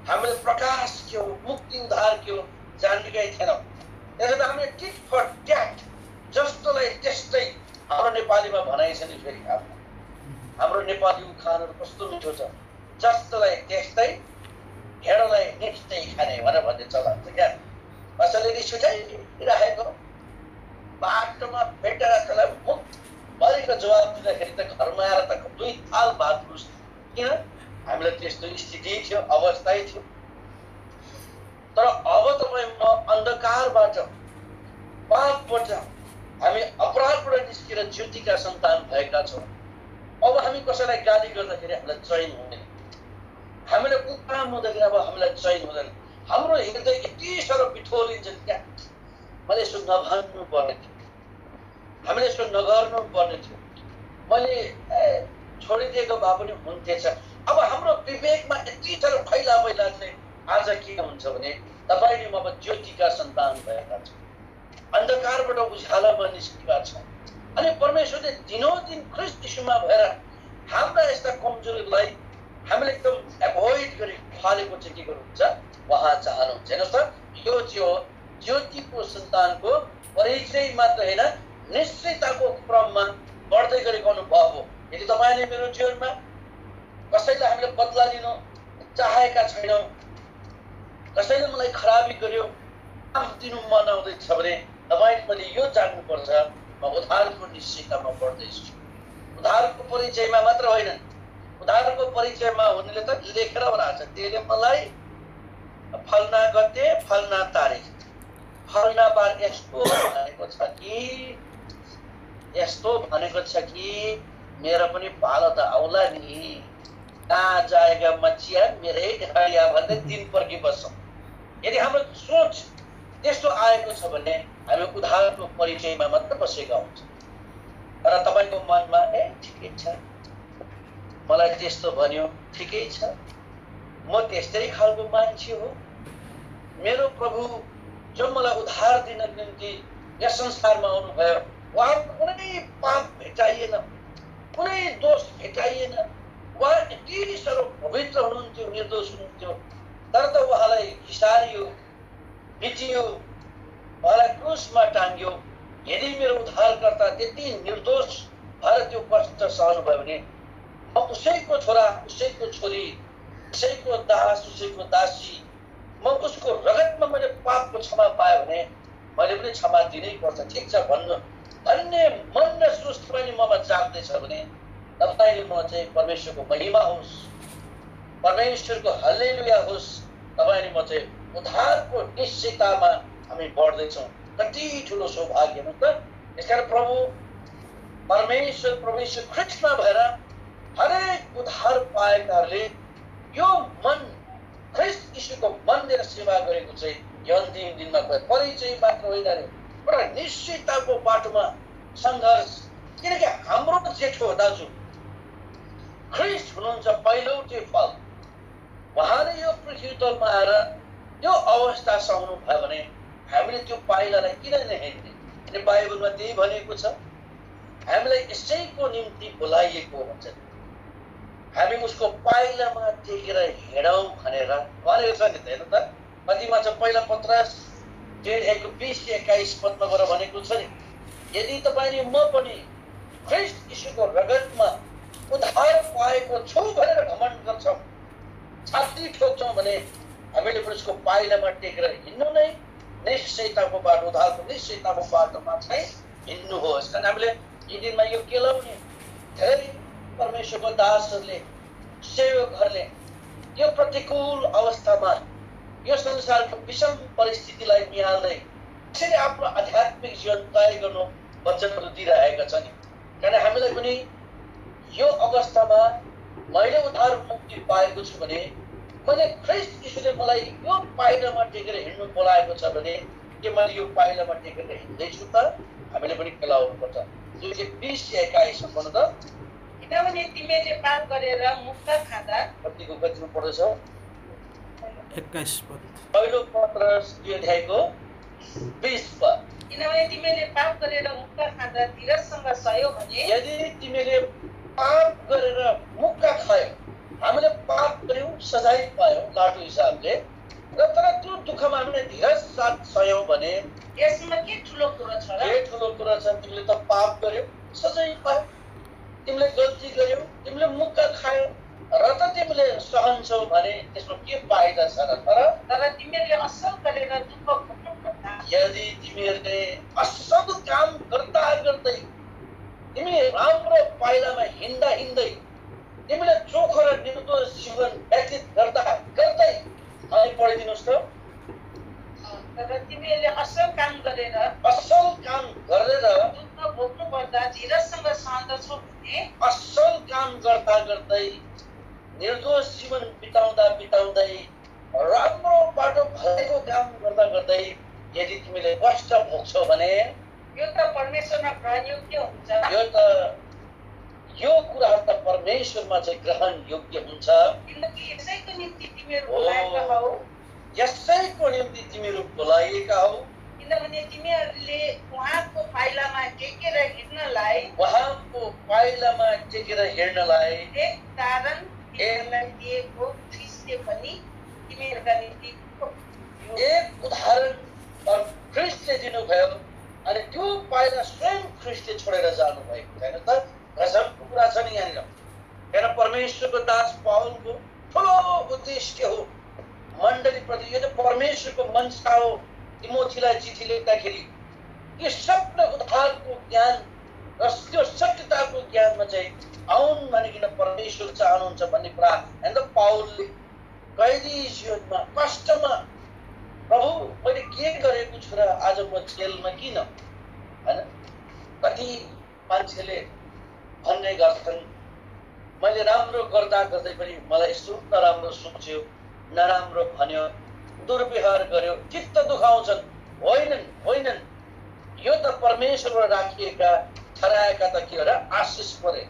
हामीले प्रकाश के हो, मुक्ति उद्धार के हो जानेकै थिएनौँ। त्यसैले हामीले टिट फर ट्याट, जस्तोलाई त्यस्तै, हाम्रो नेपालीमा भनाइ छ नि फेरि, हाम्रो नेपाली उखानहरू कस्तो मिठो छ, जस्तोलाई त्यस्तै ढेँडोलाई नेक्स्टै खाने भनेर भन्ने चलन छ क्या। कसैले रिस उठाइराखेको बाटोमा भेटेर त्यसलाई मुखभरिको जवाब दिँदाखेरि त घरमा आएर त 2 थाल भात रुस। किन? हामीलाई त्यस्तो स्थिति थियो, अवस्था थियो। तर अब तपाईँ म अन्धकारबाट, पापबाट, हामी अपराधबाट निस्केर ज्योतिका सन्तान भएका छौँ। अब हामी कसैलाई गाली गर्दाखेरि हामीलाई चैन हुँदैन, हामीले उकाम हुँदाखेरि अब हामीलाई चैन हुँदैन। हाम्रो हृदय यति साह्रो बिठोलिन्छ क्या। मैले यसो नभन्नु पर्ने थियो, हामीले यसो नगर्नु पर्ने थियो, मैले छोडिदिएको भए पनि हुन्थेछ। अब हाम्रो विवेकमा यति साह्रो फैला चाहिँ आज के हुन्छ भने तपाईँ म अब ज्योतिका सन्तान भएका छौँ, अन्धकारबाट उज्यालोमा निस्केका छौँ। अनि परमेश्वरले दिनोदिन ख्रीष्ट यीशुमा भएर हाम्रा यस्ता कमजोरीलाई हामीले एकदम एभोइड गरी फालेको चाहिँ के गर्नुहुन्छ, उहाँ चाहनुहुन्छ। हेर्नुहोस् त, यो चाहिँ ज्योतिको सन्तानको परिचय मात्र होइन, निश्चयताको क्रममा बढ्दै गरेको अनुभव हो। यदि तपाईँले मेरो जीवनमा कसैलाई हामीले बदला लिनु चाहेका छैनौँ, कसैले मलाई खराबी गर्यो, माफ दिनु मन आउँदैछ भने तपाईँले मैले यो जान्नुपर्छ, म उद्धारको निश्चयतामा बढ्दैछु। उद्धारको परिचयमा मात्र होइन, उद्धारको परिचयमा हुनेले त लेखेर बनाएको छ, त्यसले मलाई फलना गते फलना तारिख फलना बार यस्तो भनेको छ कि, यस्तो भनेको छ कि मेरो पनि पालो त आउला नि, कहाँ जाएगा मचिया मेरै ढालिया भन्दै दिन पर्खी बस्छौँ। यदि हाम्रो सोच त्यस्तो आएको छ भने हामी उद्धारको परिचयमा मात्र बसेका हुन्छ। तर तपाईँको मनमा ठिकै छ, मलाई त्यस्तो भन्यो, ठिकै छ, म त्यस्तै खालको मान्छे हो। मेरो प्रभु जो मलाई उद्धार दिन निम्ति यस संसारमा आउनुभयो, उहाँको कुनै पाप भेटाइएन, कुनै दोष भेटाइएन। उहाँ यति साह्रो पवित्र हुनुहुन्थ्यो, निर्दोष हुनुहुन्थ्यो। तर त उहाँलाई घिसारियो, पिटियो, उहाँलाई क्रुसमा टाङ्ग्यो। यदि मेरो उद्धारकर्ता त्यति निर्दोष भएर त्यो कष्ट सहनुभयो भने म उसैको छोरा, उसैको छोरी, उसैको दास, उसैको दासी, म उसको रगतमा मैले पापको क्षमा पाएँ भने मैले पनि क्षमा दिनै पर्छ। ठिक छ भन्ने मन र सोच तपाईँले ममा जाग्दैछ भने तपाईँले म चाहिँ परमेश्वरको महिमा होस्, परमेश्वरको हल्लेलुया होस्, तपाईँले म चाहिँ उद्धारको निश्चयतामा हामी बढ्दैछौँ। कति ठुलो सौभाग्य हो त। यसकारण प्रभु परमेश्वर ख्रीष्टमा भएर हरेक उद्धार पाएकाहरूले यो मन ख्रीष्ट यीशुको मन दिएर सेवा गरेको चाहिँ यो अन्तिम दिनमा परिचय मात्र होइन, एउटा निश्चयताको बाटोमा सङ्घर्ष। किनकि हाम्रो जेठो दाजु ख्रीष्ट हुनुहुन्छ पहिलोटे फल। उहाँले यो पृथ्वी तलमा आएर यो अवस्था सहनु भयो भने हामीले त्यो पाइलालाई किन नहेर्ने? अनि बाइबलमा त्यही भनेको छ, हामीलाई यसैको निम्ति बोलाइएको हुन्छ, हामी उसको पाइलामा टेकेर हिँडौँ भनेर भनेको छ नि त। हेर्नु त कतिमा छ, पहिला पत्रस 2:20-21 पदमा गएर भनेको छ नि, यदि तपाईँले म पनि ख्रिस्ट यीशुको रगतमा उद्धार पाएको छु भनेर घमण्ड गर्छौँ, छाती ठोक्छौँ भने हामीले पनि उसको पाइलामा टेकेर हिँड्नु नै निश्चयताको बाटो, उद्धारको निश्चयताको बाटोमा चाहिँ हिँड्नु हो। कारण हामीले यी दिनमा यो केलाउने धेरै परमेश्वरको दासहरूले, सेवकहरूले यो प्रतिकूल अवस्थामा यो संसारको विषम परिस्थितिलाई निहाल्दै त्यसरी आफ्नो आध्यात्मिक जीवन तय गर्नु वचनहरू दिइरहेका छन्। कारण हामीलाई पनि यो अवस्थामा मैले उद्धार मुक्ति पाएको छु भने, मैले ख्रिस्ट यीशुले मलाई यो पाइलामा टेकेर हिँड्नु बोलाएको छ भने के मैले यो पाइलामा टेकेर हिँड्दैछु त? हामीले पनि केलाउनुपर्छ। 20:21 भन्नु त, किनभने तिमीले पाप गरेर मुक्का खाँदा कतिको कतिमा पढ्दैछ? 21 पद। पहिलो पत्रस 2:20 पद। किनभने तिमीले पाप गरेर मुक्का खाँदा धीरजसँग सह्यो भने, यदि तिमीले पाप गरेर मुक्का खायौ, हामीले पाप गर्यौँ, सजाय पायौँ लाटो हिसाबले, र तर त्यो दुःखमा हामीले धीरज साथ सह्यौँ भने यसमा के ठुलो कुरो छ र? के ठुलो कुरा छ? तिमीले त पाप गर्यौ, सजाय पायौ, तिमीले गल्ती गर्यौ, तिमीले मुक्का खायौ र त तिमीले सहन्छौ भने त्यसमा के फाइदा छ र? तर तिमीले असल गरेर दुःख भोग्नुपर्दा, यदि तिमीहरूले असल काम गर्दा गर्दै, तिमी राम्रो पाइलामा हिँड्दा हिँड्दै, तिमीले चोखो र निर्दोष जीवन व्यतीत गर्दा गर्दै, अनि पढिदिनुहोस् त, तर तिमीले असल काम गरेर असल काम गरेर दुःख भोग्नुपर्दा धीरजसँग सहँदछौ भने, असल काम गर्दा गर्दै, निर्दोष जीवन बिताउँदा बिताउँदै, राम्रो बाटो भएको काम गर्दा गर्दै यदि तिमीले कष्ट भोग्छौ भने यो त परमेश्वरमा ग्रहणयोग्य हुन्छ। यो कुराहरू त परमेश्वरमा चाहिँ ग्रहण योग्य हुन्छ। किनकि यसैको निम्ति तिमीहरू बोलाएका हौ, यसैको निम्ति तिमीहरू बोलाइएका हौ। किनभने तिमीहरूले उहाँको पाइलामा टेकेर हिँड्नलाई उहाँको पाइलामा टेकेर हिँड्नलाई एक तारण तिमीहरूलाई दिएको ख्रिस्टले पनि तिमीहरूका निम्ति एक उदाहरण ख्रिस्टले दिनुभयो, अनि त्यो पाइला स्वयं ख्रिस्टले छोडेर जानुभएको छैन त? गजबको कुरा छ नि यहाँनिर। हेर, परमेश्वरको दास पाउलको ठुलो उद्देश्य हो मण्डलीप्रति, यो त परमेश्वरको मनसा हो। तिमोथीलाई चिठी लेख्दाखेरि यो सबै उद्धारको ज्ञान र त्यो सत्यताको ज्ञानमा चाहिँ आउन् भनिकन परमेश्वर चाहनुहुन्छ भन्ने कुरा होइन त? पाउलले कैदी जीवनमा कष्टमा, प्रभु मैले के गरेको छु र आज म जेलमा किन, होइन? कति मान्छेले भन्ने गर्छन्, मैले राम्रो गर्दा गर्दै पनि मलाई यस्तो नराम्रो सोच्यो, नराम्रो भन्यो, दुर्व्यवहार गर्यो, चित्त दुखाउँछन्। होइनन्, यो त परमेश्वरबाट राखिएका ठहराएका त के हो र? आशिष परे।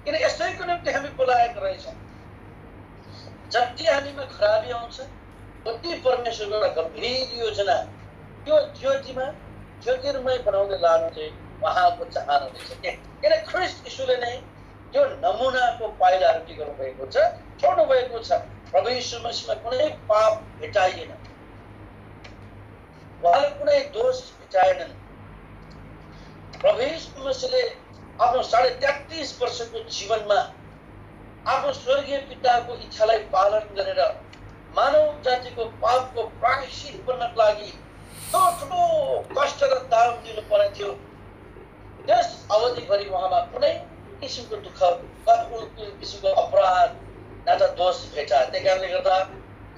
किन यसैको निम्ति हामी बोलाएका रहेछौँ। जति हामीमा खराबी आउँछ उति परमेश्वरको एउटा गम्भीर योजना त्यो ज्योतिर्मय बनाउँदै लानु चाहिँ उहाँको चाहना रहेछ। किन ख्रिस्ट यीशुले नै त्यो नमुनाको पाइलाहरू के गर्नुभएको छ? छोड्नु भएको छ। प्रभु यीशु मसीहमा कुनै पाप भेटाइएन, उहाँले कुनै दोष भेटाएनन्। प्रभु यीशु मसीहले आफ्नो 33.5 वर्षको जीवनमा आफ्नो स्वर्गीय पिताको इच्छालाई पालन गरेर मानव जातिको पापको प्रायश्चित गर्नको लागि ठुलो कष्ट र दाम दिनु पर्ने थियो। त्यस अवधिभरि उहाँमा कुनै किसिमको दुःख, कुनै किसिमको अपराध न त दोष भेटा। त्यही कारणले गर्दा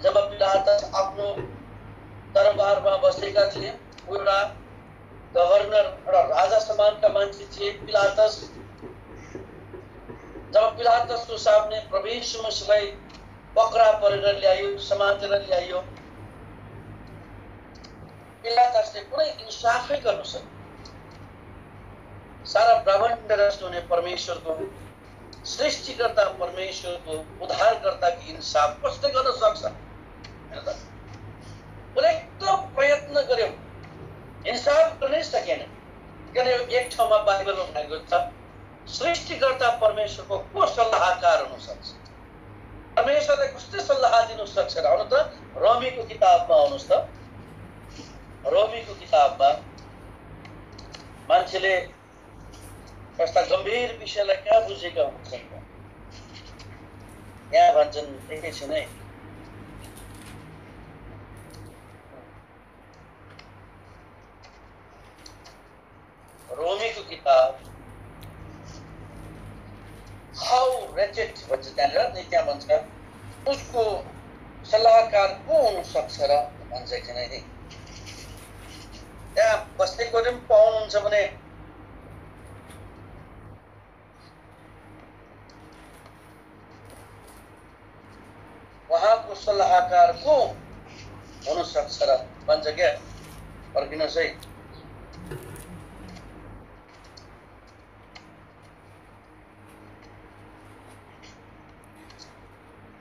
जब पिलातस आफ्नो दरबारमा बसेका थिए, एउटा गभर्नर, एउटा राजा समानका मान्छे थिए पिलातस, जब पिलातसको सामने प्रभु यीशु मसीहलाई पक्रा परेर ल्यायो, समातेर ल्यायो, पिलातसले कुनै इन्साफै गर्नु सक्यो। सारा ब्रह्माण्ड रचना हुने परमेश्वरको, सृष्टिकर्ता परमेश्वरको, उद्धारकर्ताको इन्साफ कसले गर्न सक्छ? उसले एकदम प्रयत्न गर्यो, इन्साफ गर्नै सकेन। किनभने एक ठाउँमा बाइबलमा भनेको छ, सृष्टिकर्ता परमेश्वरको को सल्लाहकार हुन सक्छ? परमेश्वरले कस्तो सल्लाह दिनु सक्छ र? आउनु त रोमीको किताबमा आउनुहोस् त। रोमीको किताबमा मान्छेले कस्ता गम्भीर विषयलाई कहाँ बुझेका हुन्छन् त? यहाँ भन्छन् एकैछिन है, रोमीको किताब हाउ रेचेड भन्छ त्यहाँनिर, अनि त्यहाँ भन्छ उसको सल्लाहकार को हुन सक्छ र भन्छ एकछिन है। त्यहाँ कसैको पनि पाउनुहुन्छ भने उहाँको सल्लाहकार को हुन सक्छ र भन्छ क्या। पर्खिनुहोस् है,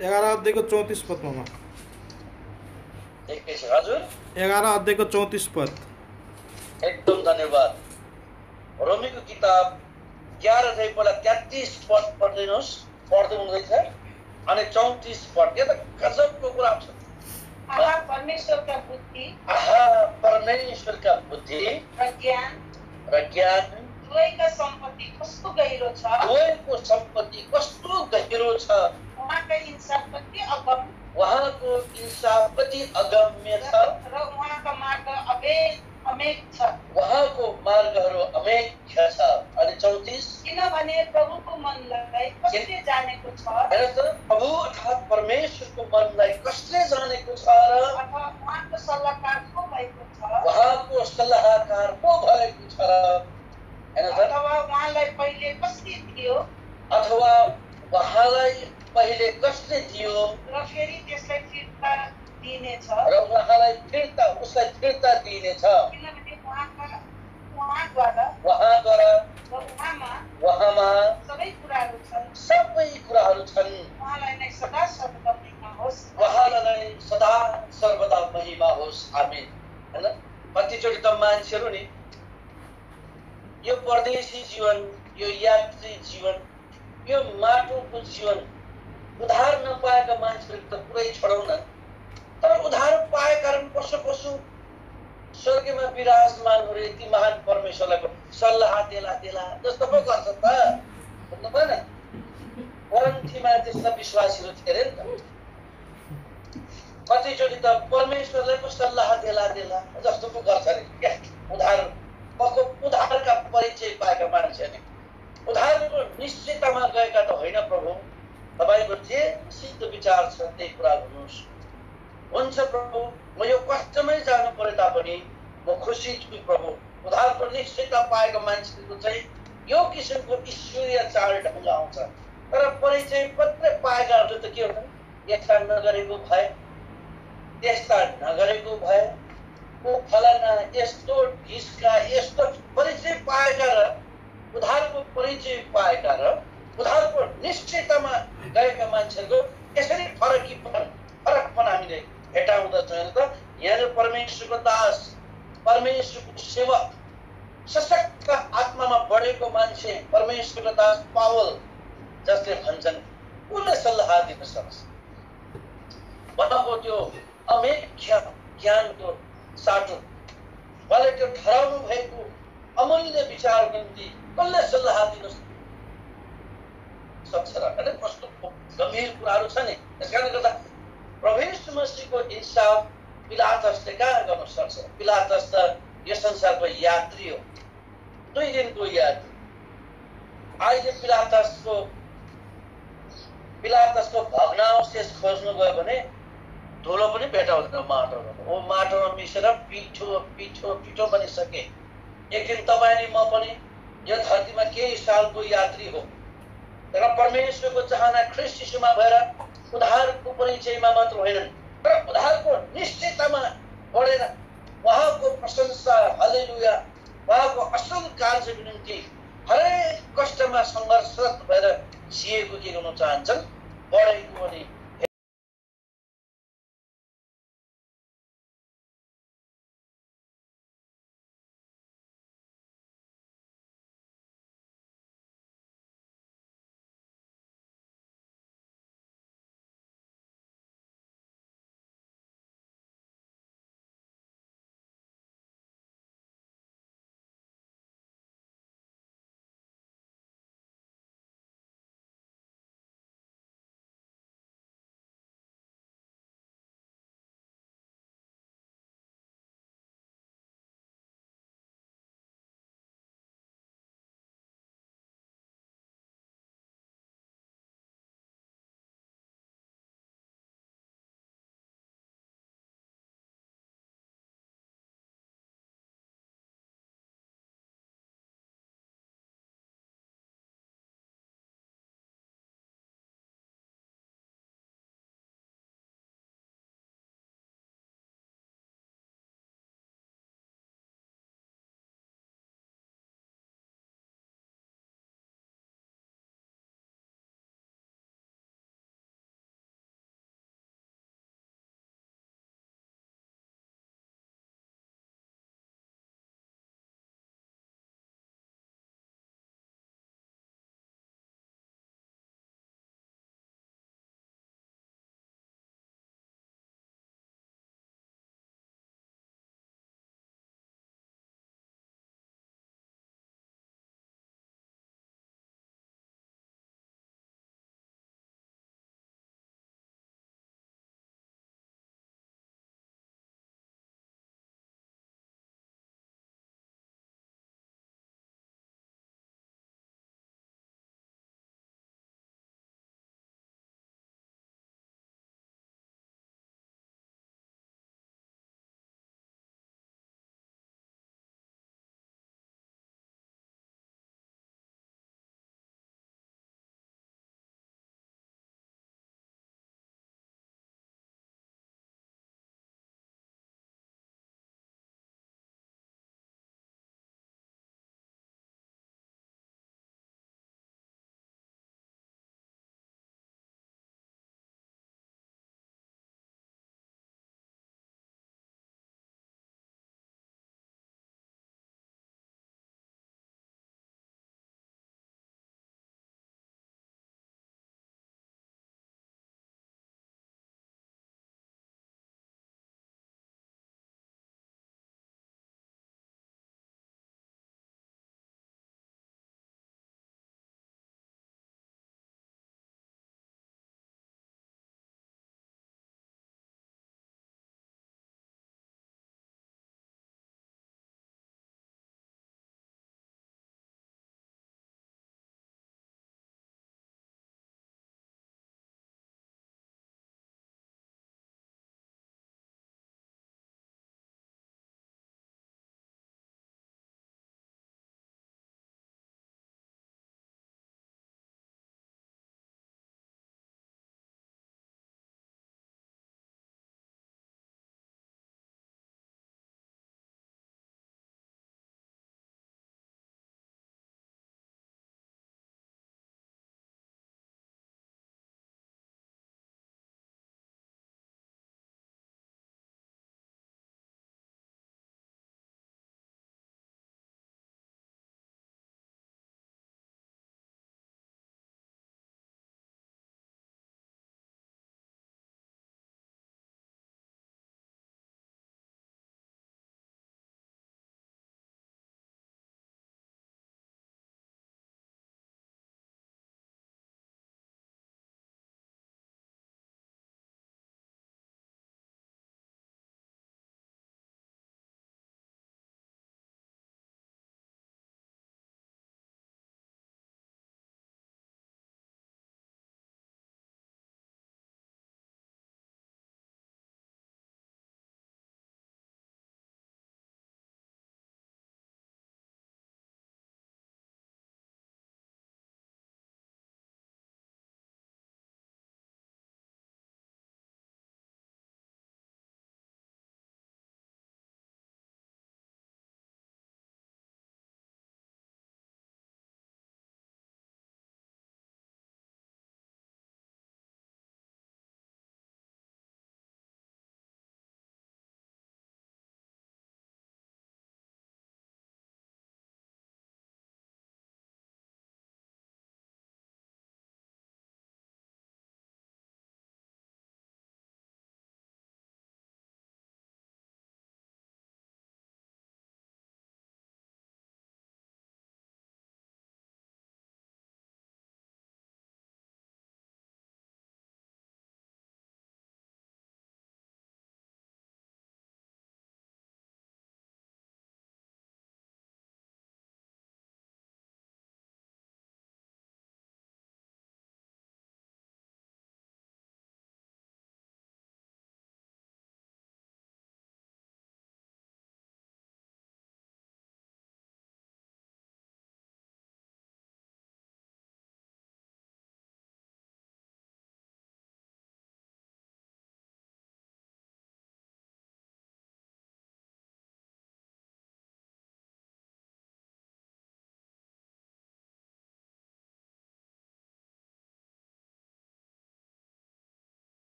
एघार अध्यायको 34 पदमा एकैछिन हजुर, 11 अध्यायको 34 पद। एकदम धन्यवाद। रोमीको किताब 11 अध्याय पहिला 33 पद पढ्दै हुँदैछ अनि 34 पद। यो त गजबको कुरा छ। आहा परमेश्वरका बुद्धि र ज्ञान दुवैका सम्पत्ति कस्तो गहिरो छ, दुवैको सम्पत्ति कस्तो गहिरो छ, उहाँका इंसाफ कति अगम, उहाँको इंसाफ कति अगम्य छ, र उहाँका मार्ग अमेघ छ, उहाँको मार्गहरू अमेघ्य छ। अनि 34, किनभने प्रभुको मनलाई कसले जानेको छ, हेर्नु त, प्रभु अर्थात् परमेश्वरको मनलाई कसले जानेको छ र अथवा उहाँको सल्लाहकार को भएको छ, उहाँको सल्लाहकार को भएको छ र, हेर्नु त, अथवा उहाँलाई पहिले कसले दियो अथवा उहाँलाई पहिले कसले दियो र फेरि त्यसलाई फिर्ता दिनेछ, र उसलाई फिर्ता दिनेछ। किनभने उहाँद्वारा उहाँद्वारा र उहाँमा सबै कुराहरू छन्। सबै कुराहरू छन्। उहाँलाई नै सदा सर्वदा महिमा होस्। उहाँलाई नै सदा सर्वदा महिमा होस्। आमीन। हैन, कतिचोटि त मान्छेहरू नि यो परदेशी जीवन, यो यात्री जीवन, यो माटोको जीवन उद्धार नपाएका मान्छेहरू त पुरै छोडाउन, तर उद्धार पाएका कारण पशु स्वर्गमा विराजमान हुने ती महान परमेश्वरलाई सल्लाह देला जस्तो पो गर्छ त, बुझ्नु भएन? कोरिन्थीमा त्यस्ता विश्वासीहरू थिए अरे नि त। कतिचोटि त परमेश्वरलाई पो सल्लाह देला जस्तो पो गर्छ अरे क्या। उद्धारका परिचय पाएका मान्छेले उद्धारको निश्चिततामा गएका त होइन प्रभु, तपाईँको जे सिद्ध विचार छ त्यही कुरा गर्नुहोस्। हुन्छ प्रभु, म यो कष्टमै जानु परे तापनि म खुसी छु प्रभु। उद्धारको निश्चितता पाएका मान्छेको चाहिँ यो किसिमको ईश्वरीय चाड ढङ्ग आउँछ। तर परिचय पत्र पाएकाहरूले त के हुन्छ, यस्ता नगरेको भए, त्यस्ता नगरेको भए, ऊ फलाना यस्तो ढिस्का, यस्तो परिचय पाएका र उद्धारको परिचय पाएका र उद्धारको निश्चिततामा गएका मान्छेहरूको यसरी फरकपन हामीले भेटाउँदछ त। यहाँ परमेश्वरको दास, परमेश्वरको सेवक, सशक्त आत्मामा बढेको मान्छे परमेश्वरको दास पावल जसले भन्छन् उसले सल्लाह दिन सक्छ। उहाँको त्यो अमेख्य ज्ञानको साटो, उहाँले त्यो ठहराउनु भएको अमूल्य विचारको निम्ति कसले सल्लाह दिन सक्छ र? होइन, कस्तो गम्भीर कुराहरू छ नि। त्यस कारणले गर्दा प्रभु यीशु मसीहको इंसाफ पिलातसले कहाँ गर्न सक्छ? पिलातस त यो संसारको यात्री हो, 2 दिनको यात्री। अहिले पिलातसको भग्नावशेष खोज्नु गयो भने धुलो पनि भेटाउँदैन माटोमा। ओ माटोमा मिसेर पिठो बनिसके। एक दिन तपाईँ अनि म पनि यो धरतीमा केही सालको यात्री हो, तर परमेश्वरको चाहना ख्रीष्ट यीशुमा भएर उद्धारको परिचयमा मात्र होइनन्, तर उद्धारको निश्चिततामा बढेर उहाँको प्रशंसा, हालेलुया, उहाँको असल कार्यको निम्ति हरेक कष्टमा सङ्घर्षरत भएर जिएको के गर्नु चाहन्छन्, बढेको अनि